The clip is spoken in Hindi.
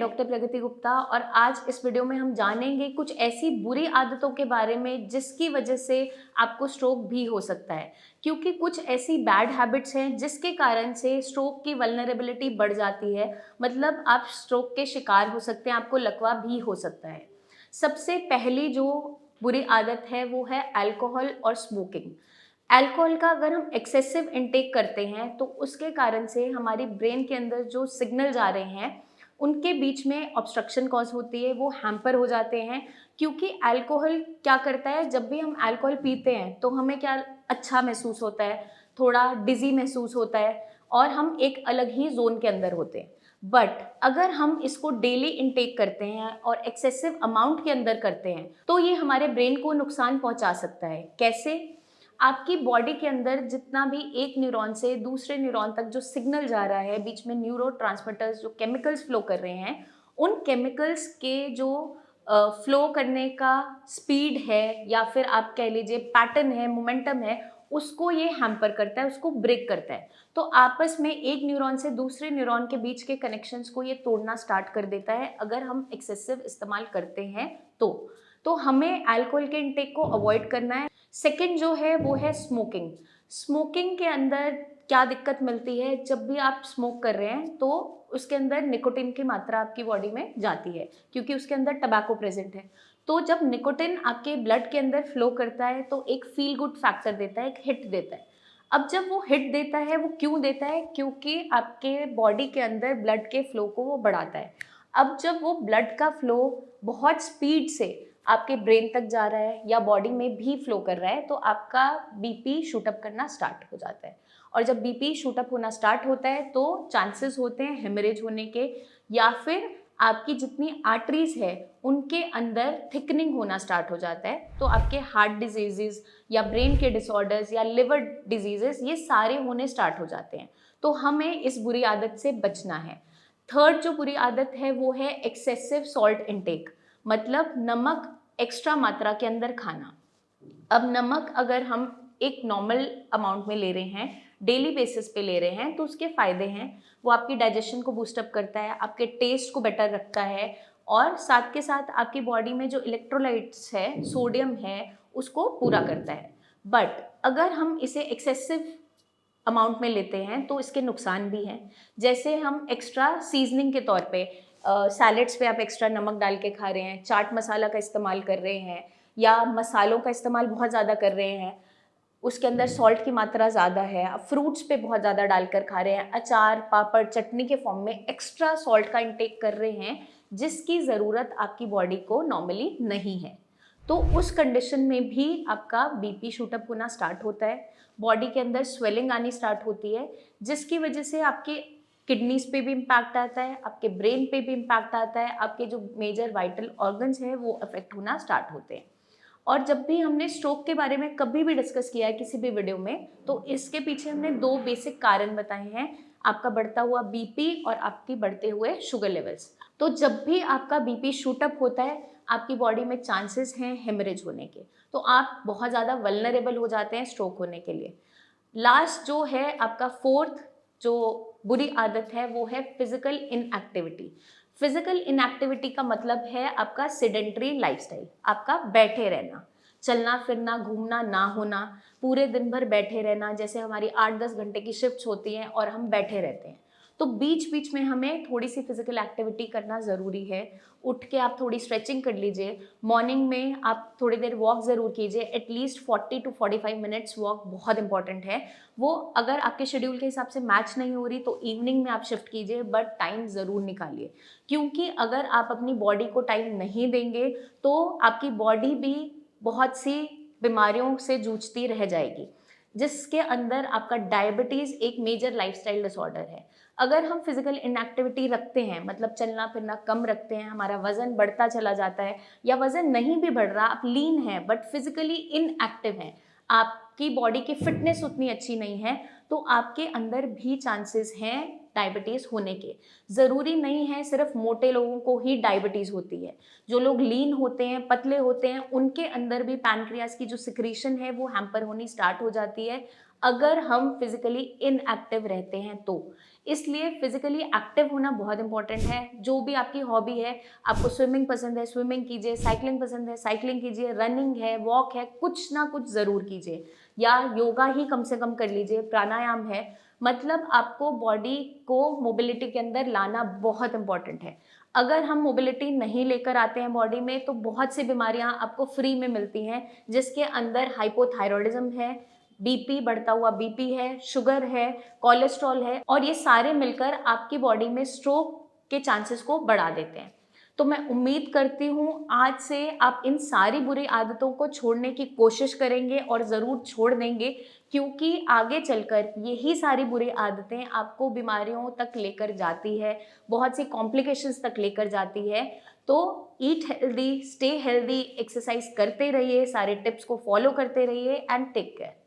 डॉक्टर प्रगति गुप्ता और आज इस वीडियो में हम जानेंगे कुछ ऐसी बुरी आदतों के बारे में जिसकी वजह से आपको स्ट्रोक भी हो सकता है। क्योंकि कुछ ऐसी बैड हैबिट्स हैं जिसके कारण से स्ट्रोक की वल्नरेबिलिटी बढ़ जाती है, मतलब आप स्ट्रोक के शिकार हो सकते हैं, आपको लकवा भी हो सकता है। सबसे पहली जो बुरी आदत है वो है अल्कोहल और स्मोकिंग। अल्कोहल का अगर हम एक्सेसिव इनटेक करते हैं तो उसके कारण से हमारी ब्रेन के अंदर जो सिग्नल जा रहे हैं उनके बीच में ऑब्स्ट्रक्शन कॉज होती है, वो हैम्पर हो जाते हैं। क्योंकि अल्कोहल क्या करता है, जब भी हम अल्कोहल पीते हैं तो हमें क्या अच्छा महसूस होता है, थोड़ा डिजी महसूस होता है और हम एक अलग ही जोन के अंदर होते हैं। बट अगर हम इसको डेली इनटेक करते हैं और एक्सेसिव अमाउंट के अंदर करते हैं तो ये हमारे ब्रेन को नुकसान पहुंचा सकता है। कैसे? आपकी बॉडी के अंदर जितना भी एक न्यूरॉन से दूसरे न्यूरॉन तक जो सिग्नल जा रहा है, बीच में न्यूरोट्रांसमीटर्स जो केमिकल्स फ्लो कर रहे हैं, उन केमिकल्स के जो फ्लो करने का स्पीड है या फिर आप कह लीजिए पैटर्न है, मोमेंटम है, उसको ये हैम्पर करता है, उसको ब्रेक करता है। तो आपस में एक न्यूरॉन से दूसरे न्यूरॉन के बीच के कनेक्शंस को ये तोड़ना स्टार्ट कर देता है अगर हम एक्सेसिव इस्तेमाल करते हैं तो हमें अल्कोहल के इंटेक को अवॉइड करना है। सेकंड जो है वो है स्मोकिंग। स्मोकिंग के अंदर क्या दिक्कत मिलती है, जब भी आप स्मोक कर रहे हैं तो उसके अंदर निकोटिन की मात्रा आपकी बॉडी में जाती है क्योंकि उसके अंदर टबैको प्रेजेंट है। तो जब निकोटिन आपके ब्लड के अंदर फ्लो करता है तो एक फील गुड फैक्टर देता है, एक हिट देता है। अब जब वो हिट देता है, वो क्यों देता है? क्योंकि आपके बॉडी के अंदर ब्लड के फ्लो को वो बढ़ाता है। अब जब वो ब्लड का फ्लो बहुत स्पीड से आपके ब्रेन तक जा रहा है या बॉडी में भी फ्लो कर रहा है तो आपका बीपी शूटअप करना स्टार्ट हो जाता है। और जब बीपी शूटअप होना स्टार्ट होता है तो चांसेस होते हैं हेमरेज होने के, या फिर आपकी जितनी आर्टरीज है उनके अंदर थिकनिंग होना स्टार्ट हो जाता है। तो आपके हार्ट डिजीजेस या ब्रेन के डिसऑर्डर्स या लिवर डिजीजेस ये सारे होने स्टार्ट हो जाते हैं। तो हमें इस बुरी आदत से बचना है। थर्ड जो बुरी आदत है वो है एक्सेसिव सॉल्ट इनटेक, मतलब नमक एक्स्ट्रा मात्रा के अंदर खाना। अब नमक अगर हम एक नॉर्मल अमाउंट में ले रहे हैं, डेली बेसिस पे ले रहे हैं, तो उसके फ़ायदे हैं। वो आपकी डाइजेशन को बूस्टअप करता है, आपके टेस्ट को बेटर रखता है और साथ के साथ आपकी बॉडी में जो इलेक्ट्रोलाइट्स है, सोडियम है, उसको पूरा करता है। बट अगर हम इसे एक्सेसिव अमाउंट में लेते हैं तो इसके नुकसान भी हैं। जैसे हम एक्स्ट्रा सीजनिंग के तौर पे सैलेड्स पे आप एक्स्ट्रा नमक डाल के खा रहे हैं, चाट मसाला का इस्तेमाल कर रहे हैं या मसालों का इस्तेमाल बहुत ज़्यादा कर रहे हैं, उसके अंदर सॉल्ट की मात्रा ज़्यादा है, आप फ्रूट्स पे बहुत ज़्यादा डालकर खा रहे हैं, अचार पापड़ चटनी के फॉर्म में एक्स्ट्रा सॉल्ट का इंटेक कर रहे हैं जिसकी ज़रूरत आपकी बॉडी को नॉर्मली नहीं है। तो उस कंडीशन में भी आपका बीपी शूटअप होना स्टार्ट होता है, बॉडी के अंदर स्वेलिंग आनी स्टार्ट होती है, जिसकी वजह से आपके किडनीज पे भी इम्पैक्ट आता है, आपके ब्रेन पे भी इम्पैक्ट आता है, आपके जो मेजर वाइटल ऑर्गन्स हैं वो अफेक्ट होना स्टार्ट होते हैं। और जब भी हमने स्ट्रोक के बारे में कभी भी डिस्कस किया है किसी भी वीडियो में, तो इसके पीछे हमने दो बेसिक कारण बताए हैं, आपका बढ़ता हुआ बीपी और आपकी बढ़ते हुए शुगर लेवल्स। तो जब भी आपका बीपी शूटअप होता है आपकी बॉडी में चांसेस हैं हेमरेज होने के, तो आप बहुत ज़्यादा वल्नरेबल हो जाते हैं स्ट्रोक होने के लिए। लास्ट जो है आपका फोर्थ जो बुरी आदत है वो है फिजिकल इनएक्टिविटी। फिजिकल इनएक्टिविटी का मतलब है आपका सेडेंटरी लाइफस्टाइल, आपका बैठे रहना, चलना फिरना घूमना ना होना, पूरे दिन भर बैठे रहना। जैसे हमारी 8-10 घंटे की शिफ्ट्स होती हैं और हम बैठे रहते हैं, तो बीच बीच में हमें थोड़ी सी फिजिकल एक्टिविटी करना ज़रूरी है। उठ के आप थोड़ी स्ट्रेचिंग कर लीजिए, मॉर्निंग में आप थोड़ी देर वॉक ज़रूर कीजिए, एटलीस्ट 40 to 45 मिनट्स वॉक बहुत इंपॉर्टेंट है। वो अगर आपके शेड्यूल के हिसाब से मैच नहीं हो रही तो इवनिंग में आप शिफ्ट कीजिए, बट टाइम ज़रूर निकालिए। क्योंकि अगर आप अपनी बॉडी को टाइम नहीं देंगे तो आपकी बॉडी भी बहुत सी बीमारियों से जूझती रह जाएगी, जिसके अंदर आपका डायबिटीज़ एक मेजर लाइफस्टाइल डिसऑर्डर है। अगर हम फिजिकल इनएक्टिविटी रखते हैं, मतलब चलना फिरना कम रखते हैं, हमारा वजन बढ़ता चला जाता है या वजन नहीं भी बढ़ रहा, आप लीन हैं बट फिजिकली इनएक्टिव हैं, आपकी बॉडी की फिटनेस उतनी अच्छी नहीं है, तो आपके अंदर भी चांसेस हैं डायबिटीज़ होने के। ज़रूरी नहीं है सिर्फ मोटे लोगों को ही डायबिटीज़ होती है, जो लोग लीन होते हैं, पतले होते हैं, उनके अंदर भी पैनक्रियाज की जो सिक्रीशन है वो हैम्पर होनी स्टार्ट हो जाती है अगर हम फिजिकली इनएक्टिव रहते हैं तो। इसलिए फिजिकली एक्टिव होना बहुत इंपॉर्टेंट है। जो भी आपकी हॉबी है, आपको स्विमिंग पसंद है स्विमिंग कीजिए, साइकिलिंग पसंद है साइकिलिंग कीजिए, रनिंग है, वॉक है, कुछ ना कुछ ज़रूर कीजिए, या योगा ही कम से कम कर लीजिए, प्राणायाम है। मतलब आपको बॉडी को मोबिलिटी के अंदर लाना बहुत इंपॉर्टेंट है। अगर हम मोबिलिटी नहीं लेकर आते हैं बॉडी में, तो बहुत सी बीमारियां आपको फ्री में मिलती हैं, जिसके अंदर हाइपोथायरॉयडिज्म है, बीपी, बढ़ता हुआ बीपी है, शुगर है, कोलेस्ट्रॉल है, और ये सारे मिलकर आपकी बॉडी में स्ट्रोक के चांसेस को बढ़ा देते हैं। तो मैं उम्मीद करती हूँ आज से आप इन सारी बुरी आदतों को छोड़ने की कोशिश करेंगे और ज़रूर छोड़ देंगे, क्योंकि आगे चलकर यही सारी बुरी आदतें आपको बीमारियों तक लेकर जाती है, बहुत सी कॉम्प्लिकेशंस तक लेकर जाती है। तो eat healthy, stay healthy, exercise करते रहिए, सारे टिप्स को फॉलो करते रहिए एंड टेक केयर।